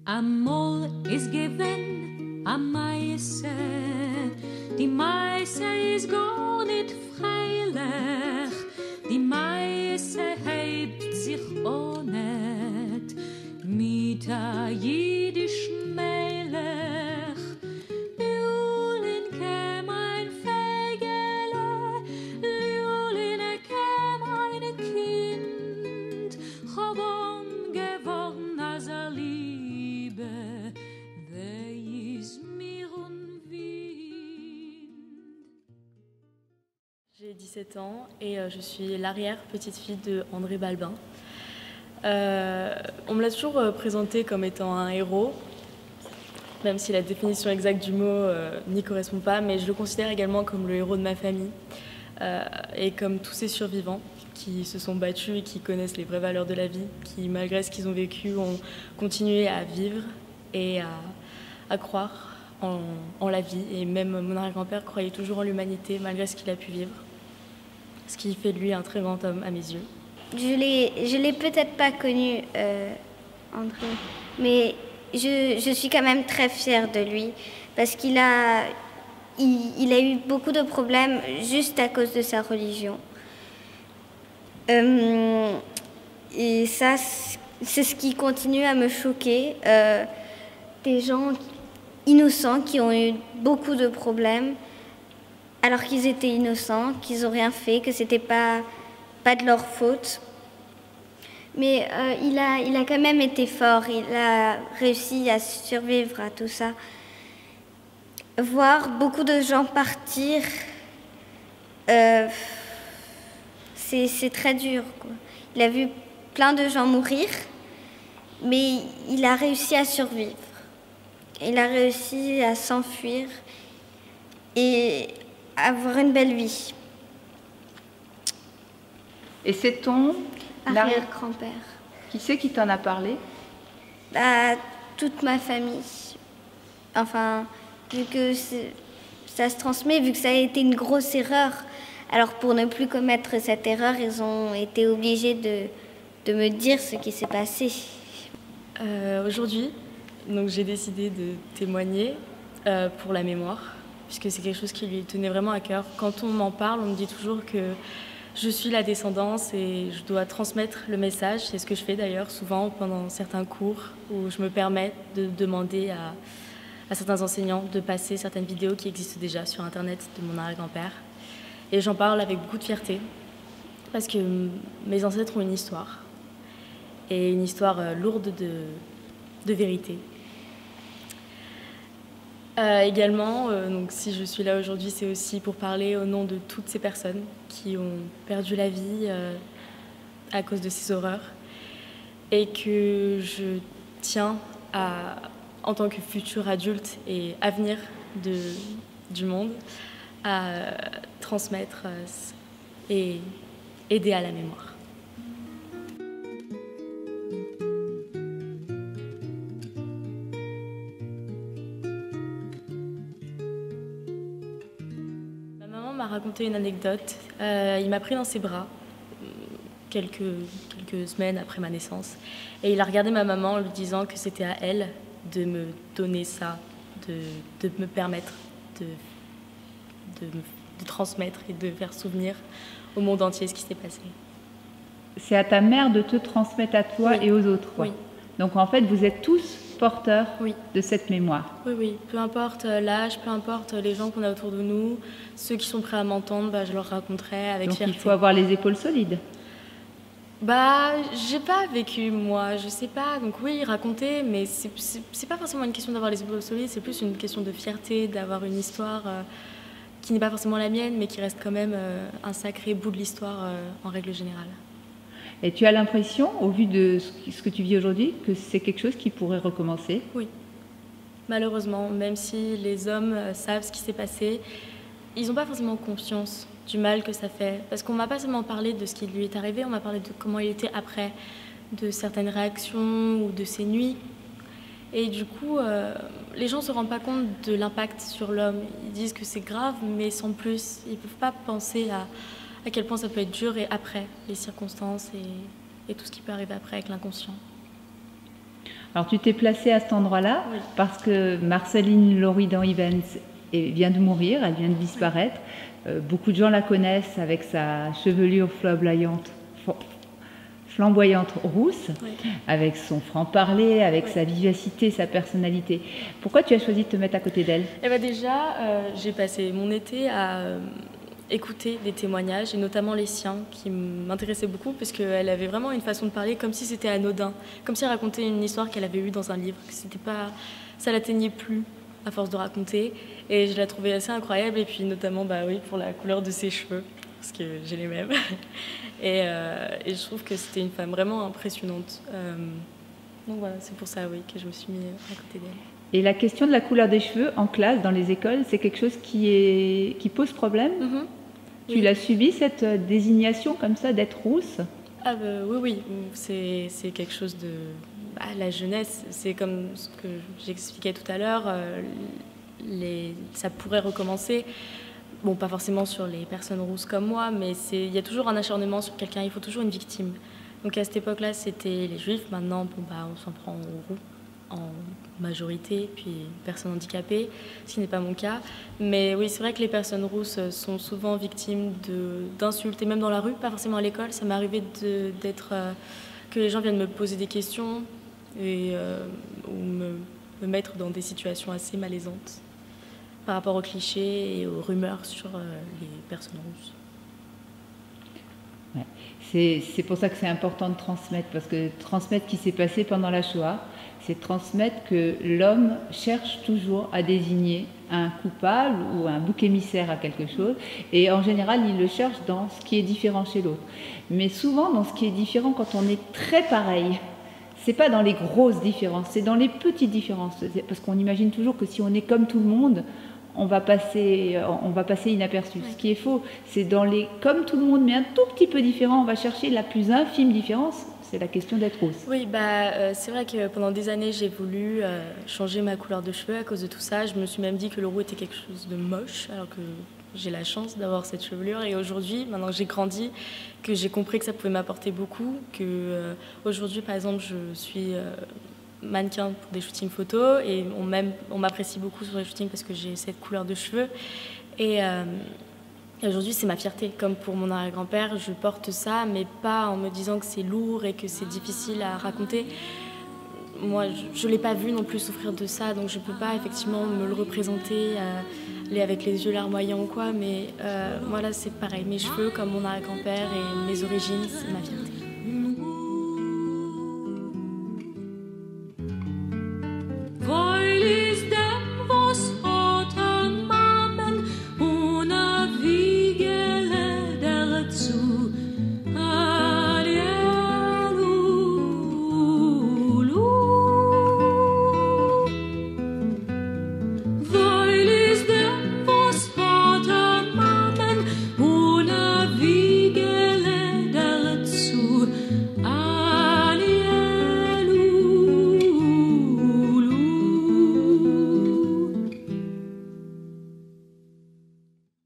Amol is given a Meise, die Meise is gar nicht freilich, die Meise hebt sich auch nicht mit a jüdischen Melech. Liulin käm ein Fegele, Liulin käm ein Kind, Chabon geworden als a Liebe, wer is mir und Wind. J'ai 17 ans et je suis l'arrière-petite-fille de André Balbin. On me l'a toujours présenté comme étant un héros, même si la définition exacte du mot n'y correspond pas, mais je le considère également comme le héros de ma famille et comme tous ces survivants qui se sont battus et qui connaissent les vraies valeurs de la vie, qui, malgré ce qu'ils ont vécu, ont continué à vivre et à croire en la vie. Et même mon arrière-grand-père croyait toujours en l'humanité, malgré ce qu'il a pu vivre, ce qui fait de lui un très grand homme à mes yeux. Je l'ai peut-être pas connu, André, mais je suis quand même très fière de lui parce qu'il a eu beaucoup de problèmes juste à cause de sa religion. Et ça, c'est ce qui continue à me choquer. Des gens innocents qui ont eu beaucoup de problèmes alors qu'ils étaient innocents, qu'ils n'ont rien fait, que c'était pas de leur faute. Mais il a quand même été fort, il a réussi à survivre à tout ça. Voir beaucoup de gens partir, c'est très dur, quoi. Il a vu plein de gens mourir, mais il a réussi à survivre. Il a réussi à s'enfuir et à avoir une belle vie. Et c'est ton arrière-grand-père. Qui c'est qui t'en a parlé? Toute ma famille. Enfin, vu que ça se transmet, vu que ça a été une grosse erreur, alors pour ne plus commettre cette erreur, ils ont été obligés de me dire ce qui s'est passé. Aujourd'hui, donc j'ai décidé de témoigner pour la mémoire, puisque c'est quelque chose qui lui tenait vraiment à cœur. Quand on m'en parle, on me dit toujours que je suis la descendance et je dois transmettre le message. C'est ce que je fais d'ailleurs souvent pendant certains cours où je me permets de demander à certains enseignants de passer certaines vidéos qui existent déjà sur Internet de mon arrière-grand-père. Et j'en parle avec beaucoup de fierté parce que mes ancêtres ont une histoire et une histoire lourde de vérité. Également, donc, si je suis là aujourd'hui, c'est aussi pour parler au nom de toutes ces personnes qui ont perdu la vie à cause de ces horreurs et que je tiens à, en tant que futur adulte et avenir du monde, à transmettre et aider à la mémoire. M'a raconté une anecdote. Il m'a pris dans ses bras quelques semaines après ma naissance et il a regardé ma maman en lui disant que c'était à elle de me donner ça, de me permettre de transmettre et de faire souvenir au monde entier ce qui s'est passé. C'est à ta mère de te transmettre à toi Oui. Et aux autres, quoi. Oui. Donc en fait, vous êtes tous porteurs Oui. de cette mémoire. Oui, oui. Peu importe l'âge, peu importe les gens qu'on a autour de nous, ceux qui sont prêts à m'entendre, je leur raconterai avec Donc fierté. il faut avoir les épaules solides. J'ai pas vécu, moi, je sais pas. Donc oui, raconter, mais c'est pas forcément une question d'avoir les épaules solides, c'est plus une question de fierté, d'avoir une histoire qui n'est pas forcément la mienne, mais qui reste quand même un sacré bout de l'histoire en règle générale. Et tu as l'impression, au vu de ce que tu vis aujourd'hui, que c'est quelque chose qui pourrait recommencer? Oui. Malheureusement, même si les hommes savent ce qui s'est passé, ils n'ont pas forcément conscience du mal que ça fait. Parce qu'on m'a pas seulement parlé de ce qui lui est arrivé, on m'a parlé de comment il était après, de certaines réactions ou de ses nuits. Et du coup, les gens ne se rendent pas compte de l'impact sur l'homme. Ils disent que c'est grave, mais sans plus. Ils ne peuvent pas penser à quel point ça peut être dur et après, les circonstances et tout ce qui peut arriver après avec l'inconscient. Alors tu t'es placée à cet endroit-là Oui. parce que Marceline Loridan-Ivens vient de mourir, elle vient de disparaître. Beaucoup de gens la connaissent avec sa chevelure flamboyante rousse, Oui. avec son franc-parler, avec Oui. sa vivacité, sa personnalité. Pourquoi tu as choisi de te mettre à côté d'elle? Eh ben déjà, j'ai passé mon été à écouter des témoignages, et notamment les siens, qui m'intéressaient beaucoup, parce qu'elle avait vraiment une façon de parler comme si c'était anodin, comme si elle racontait une histoire qu'elle avait eue dans un livre, que c'était pas, ça l'atteignait plus à force de raconter, et je la trouvais assez incroyable, et puis notamment bah oui, pour la couleur de ses cheveux, parce que j'ai les mêmes, et je trouve que c'était une femme vraiment impressionnante. Donc voilà, c'est pour ça oui, que je me suis mis à côté d'elle. Et la question de la couleur des cheveux en classe, dans les écoles, c'est quelque chose qui pose problème? Tu Oui. l'as subi, cette désignation comme ça, d'être rousse? Ah bah, oui, c'est quelque chose de... Bah, la jeunesse, c'est comme ce que j'expliquais tout à l'heure, ça pourrait recommencer. Bon, pas forcément sur les personnes rousses comme moi, mais il y a toujours un acharnement sur quelqu'un, il faut toujours une victime. Donc à cette époque-là, c'était les juifs, maintenant bon, bah, on s'en prend aux roux en majorité, puis personnes handicapées, ce qui n'est pas mon cas. Mais oui, c'est vrai que les personnes rousses sont souvent victimes d'insultes, et même dans la rue, pas forcément à l'école. Ça m'est arrivé que les gens viennent me poser des questions ou me mettre dans des situations assez malaisantes par rapport aux clichés et aux rumeurs sur les personnes rousses. Ouais. C'est pour ça que c'est important de transmettre, parce que transmettre ce qui s'est passé pendant la Shoah, c'est transmettre que l'homme cherche toujours à désigner un coupable ou un bouc émissaire à quelque chose, et en général il le cherche dans ce qui est différent chez l'autre. Mais souvent dans ce qui est différent, quand on est très pareil, c'est pas dans les grosses différences, c'est dans les petites différences, parce qu'on imagine toujours que si on est comme tout le monde, on va passer inaperçu. Ce qui est faux, c'est dans les comme tout le monde, mais un tout petit peu différent, on va chercher la plus infime différence. C'est la question d'être rousse. Oui, c'est vrai que pendant des années, j'ai voulu changer ma couleur de cheveux à cause de tout ça. Je me suis même dit que le roux était quelque chose de moche, alors que j'ai la chance d'avoir cette chevelure. Et aujourd'hui, maintenant que j'ai grandi, que j'ai compris que ça pouvait m'apporter beaucoup, que aujourd'hui, par exemple, je suis mannequin pour des shootings photos, et on m'apprécie beaucoup sur les shootings parce que j'ai cette couleur de cheveux. Et aujourd'hui, c'est ma fierté. Comme pour mon arrière-grand-père, je porte ça, mais pas en me disant que c'est lourd et que c'est difficile à raconter. Moi, je ne l'ai pas vu non plus souffrir de ça, donc je ne peux pas effectivement me le représenter avec les yeux larmoyants ou quoi, mais moi là, c'est pareil. Mes cheveux, comme mon arrière-grand-père et mes origines, c'est ma fierté.